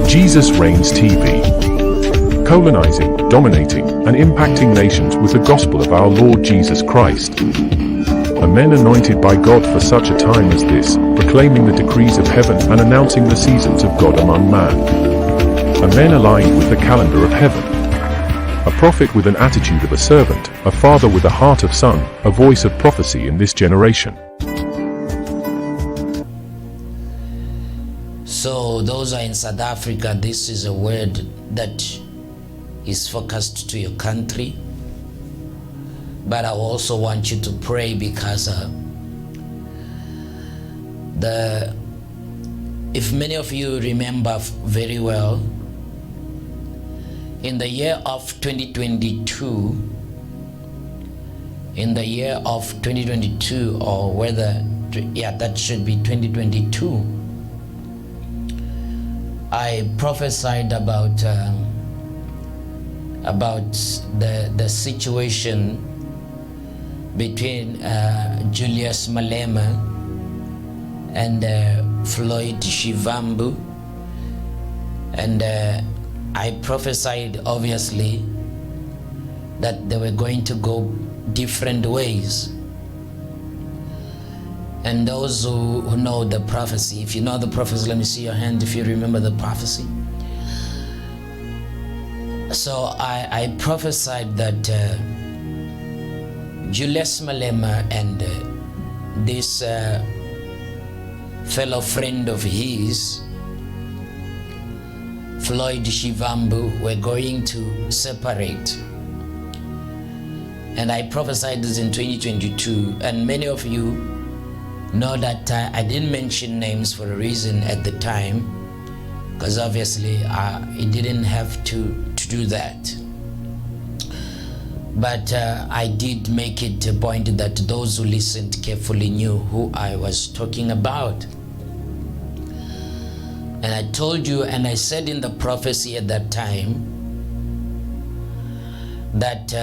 Jesus Reigns TV. Colonizing, dominating, and impacting nations with the gospel of our Lord Jesus Christ. A men anointed by God for such a time as this, proclaiming the decrees of heaven and announcing the seasons of God among man. A men aligned with the calendar of heaven. A prophet with an attitude of a servant, a father with a heart of son, a voice of prophecy in this generation. So those are in South Africa. This is a word that is focused to your country. But I also want you to pray because if many of you remember very well, in the year of 2022, or whether, yeah, that should be 2022, I prophesied about the situation between Julius Malema and Floyd Shivambu, and I prophesied obviously that they were going to go different ways. And those who know the prophecy, if you know the prophecy, let me see your hand if you remember the prophecy. So I prophesied that Julius Malema and this fellow friend of his, Floyd Shivambu, were going to separate. And I prophesied this in 2022, and many of you know that I didn't mention names for a reason at the time, because obviously it didn't have to do that. But I did make it a point that those who listened carefully knew who I was talking about. And I told you, and I said in the prophecy at that time, that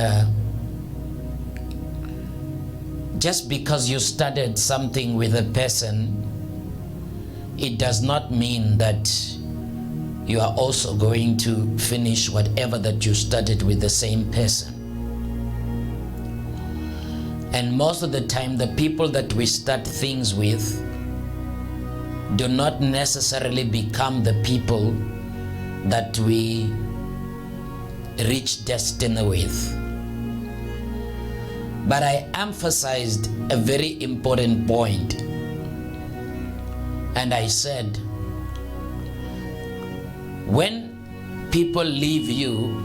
just because you started something with a person, it does not mean that you are also going to finish whatever that you started with the same person. And most of the time, the people that we start things with do not necessarily become the people that we reach destiny with. But I emphasized a very important point, and I said, when people leave you,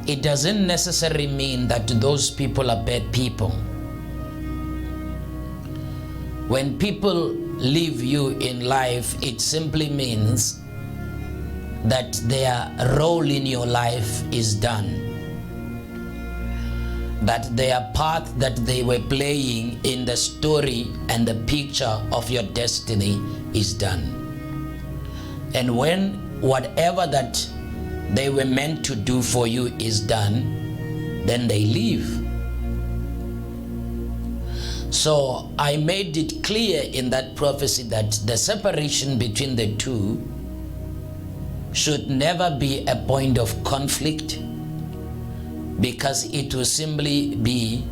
it doesn't necessarily mean that those people are bad people. When people leave you in life, it simply means that their role in your life is done, that their part that they were playing in the story and the picture of your destiny is done. And when whatever that they were meant to do for you is done, then they leave. So I made it clear in that prophecy that the separation between the two should never be a point of conflict, because it will simply be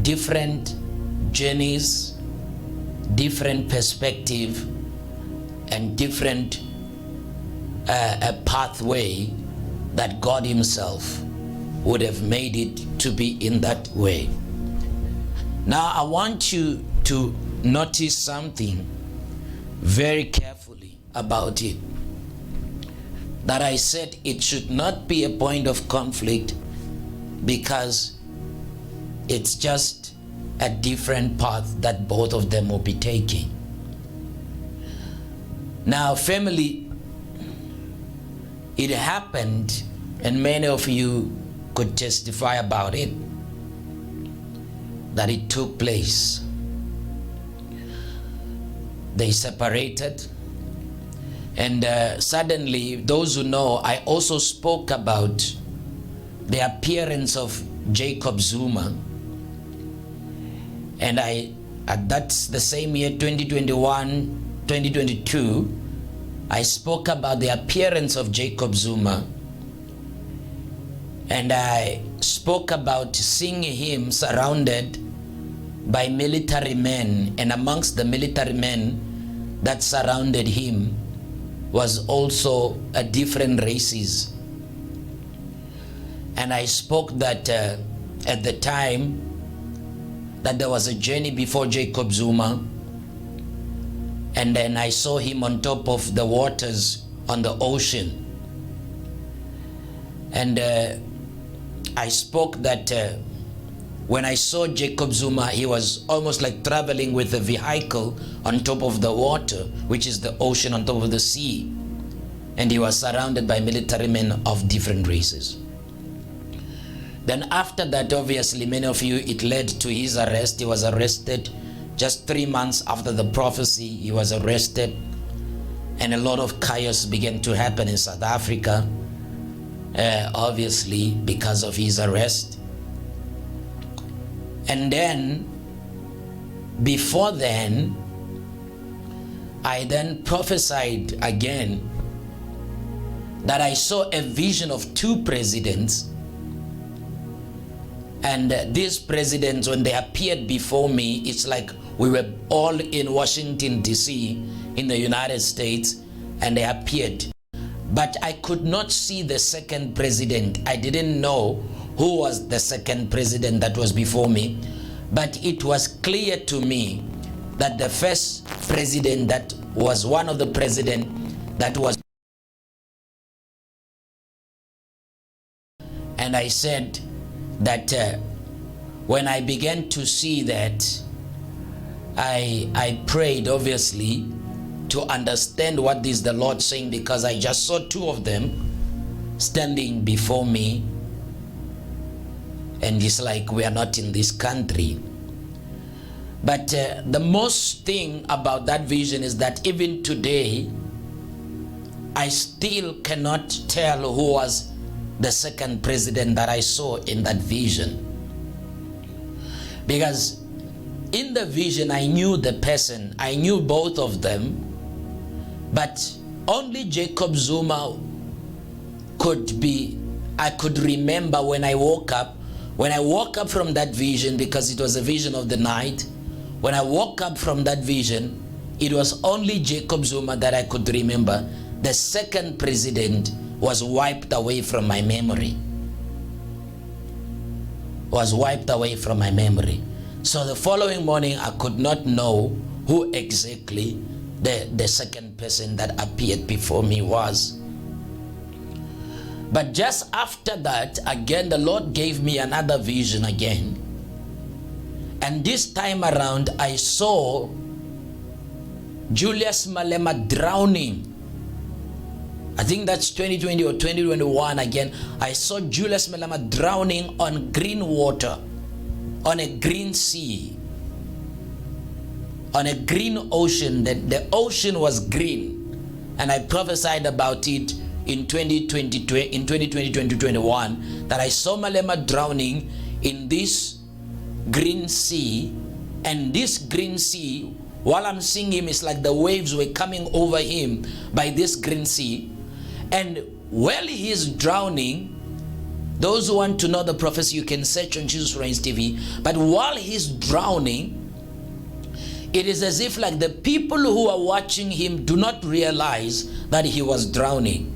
different journeys, different perspective, and different a pathway that God himself would have made it to be in that way. Now I want you to notice something very carefully about it, that I said it should not be a point of conflict because it's just a different path that both of them will be taking. Now family, it happened, and many of you could testify about it, that it took place. They separated, and suddenly, those who know, I also spoke about the appearance of Jacob Zuma, and that's the same year, 2021, 2022, I spoke about the appearance of Jacob Zuma, and I spoke about seeing him surrounded by military men, and amongst the military men that surrounded him was also a different races. And I spoke that at the time that there was a journey before Jacob Zuma, and then I saw him on top of the waters on the ocean. And I spoke that when I saw Jacob Zuma, he was almost like traveling with a vehicle on top of the water, which is the ocean on top of the sea. And he was surrounded by military men of different races. Then after that, obviously, many of you, it led to his arrest. He was arrested just 3 months after the prophecy. He was arrested, and a lot of chaos began to happen in South Africa, obviously because of his arrest. And then, before then, I then prophesied again that I saw a vision of 2 presidents. And these presidents, when they appeared before me, it's like we were all in Washington, D.C., in the United States, and they appeared. But I could not see the second president. I didn't know who was the second president that was before me. But it was clear to me that the first president, that was one of the presidents that was. And I said that when I began to see that, I prayed, obviously, to understand what is the Lord saying, because I just saw 2 of them standing before me, and it's like we are not in this country. But the most thing about that vision is that even today, I still cannot tell who was the second president that I saw in that vision. Because in the vision, I knew the person, I knew both of them, but only Jacob Zuma could be, I could remember when I woke up. When I woke up from that vision, because it was a vision of the night, when I woke up from that vision, it was only Jacob Zuma that I could remember. The second president was wiped away from my memory. Was wiped away from my memory. So the following morning, I could not know who exactly the second person that appeared before me was. But just after that, again, the Lord gave me another vision again. And this time around, I saw Julius Malema drowning. I think that's 2020 or 2021 again. I saw Julius Malema drowning on green water, on a green sea, on a green ocean. The ocean was green. And I prophesied about it in 2020-2021, that I saw Malema drowning in this green sea. And this green sea, while I'm seeing him, it's like the waves were coming over him by this green sea. And while he is drowning, those who want to know the prophecy, you can search on Jesus Reigns TV. But while he's drowning, it is as if like the people who are watching him do not realize that he was drowning.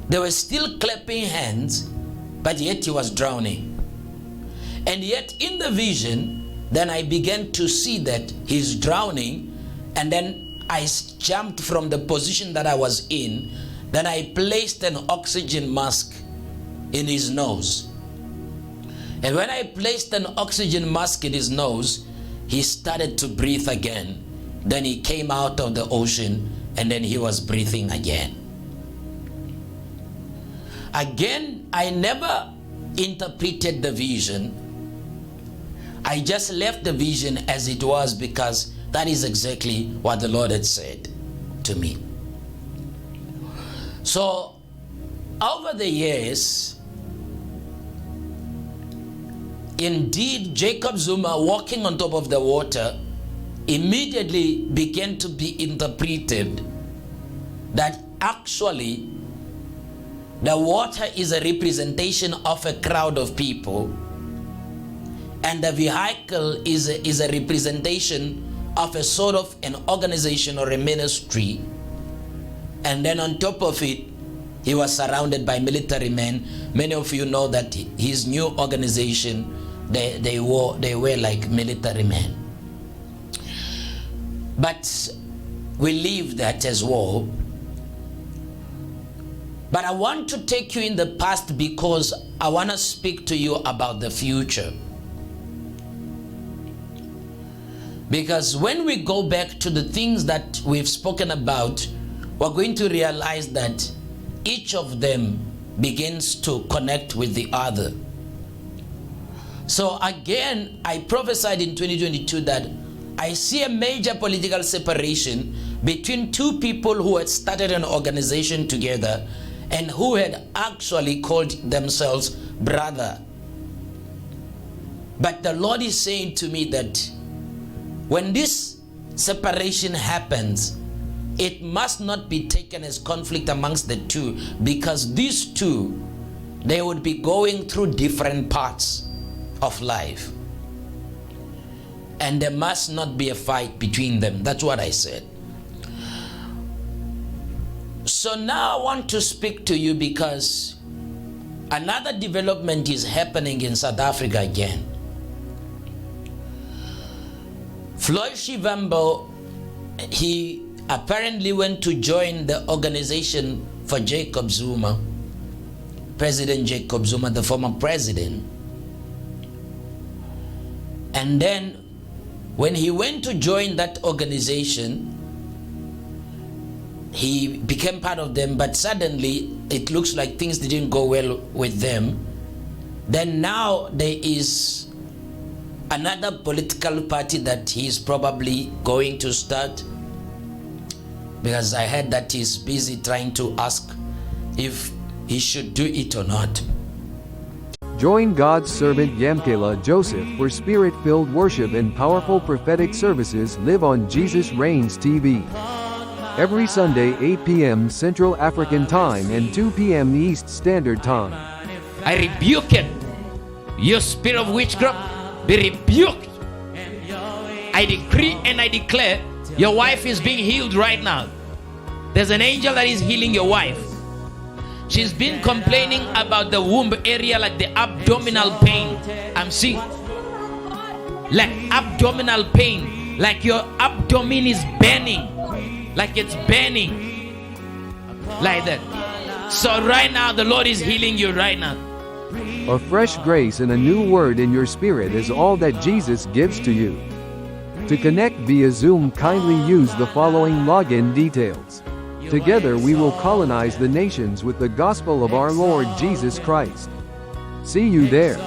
They were still clapping hands, but yet he was drowning. And yet in the vision, then I began to see that he's drowning, and then I jumped from the position that I was in. Then I placed an oxygen mask in his nose. And when I placed an oxygen mask in his nose, he started to breathe again. Then he came out of the ocean, and then he was breathing again. Again, I never interpreted the vision. I just left the vision as it was, because that is exactly what the Lord had said to me. So, over the years, indeed, Jacob Zuma walking on top of the water immediately began to be interpreted that actually the water is a representation of a crowd of people, and the vehicle is a representation of a sort of an organization or a ministry. And then on top of it, he was surrounded by military men. Many of you know that his new organization, they were like military men. But we leave that as well. But I want to take you in the past because I want to speak to you about the future. Because when we go back to the things that we've spoken about, we're going to realize that each of them begins to connect with the other. So again, I prophesied in 2022 that I see a major political separation between two people who had started an organization together and who had actually called themselves brother. But the Lord is saying to me that when this separation happens, it must not be taken as conflict amongst the two, because these two, they would be going through different parts of life. And there must not be a fight between them. That's what I said. So now I want to speak to you because another development is happening in South Africa again. Floyd Shivambu, he apparently went to join the organization for Jacob Zuma, President Jacob Zuma, the former president. And then when he went to join that organization, he became part of them, but suddenly it looks like things didn't go well with them. Then now there is another political party that he's probably going to start, because I heard that he's busy trying to ask if he should do it or not. Join God's servant Yamkela Joseph for spirit-filled worship and powerful prophetic services live on Jesus Reigns TV. Every Sunday 8 p.m. Central African Time and 2 p.m. East Standard Time. I rebuke it. Your spirit of witchcraft, be rebuked. I decree and I declare your wife is being healed right now. There's an angel that is healing your wife. She's been complaining about the womb area, like the abdominal pain. I'm seeing like abdominal pain, like your abdomen is burning, like it's burning, like that. So right now the Lord is healing you right now. A fresh grace and a new word in your spirit is all that Jesus gives to you. To connect via Zoom, kindly use the following login details. Together we will colonize the nations with the gospel of our Lord Jesus Christ. See you there.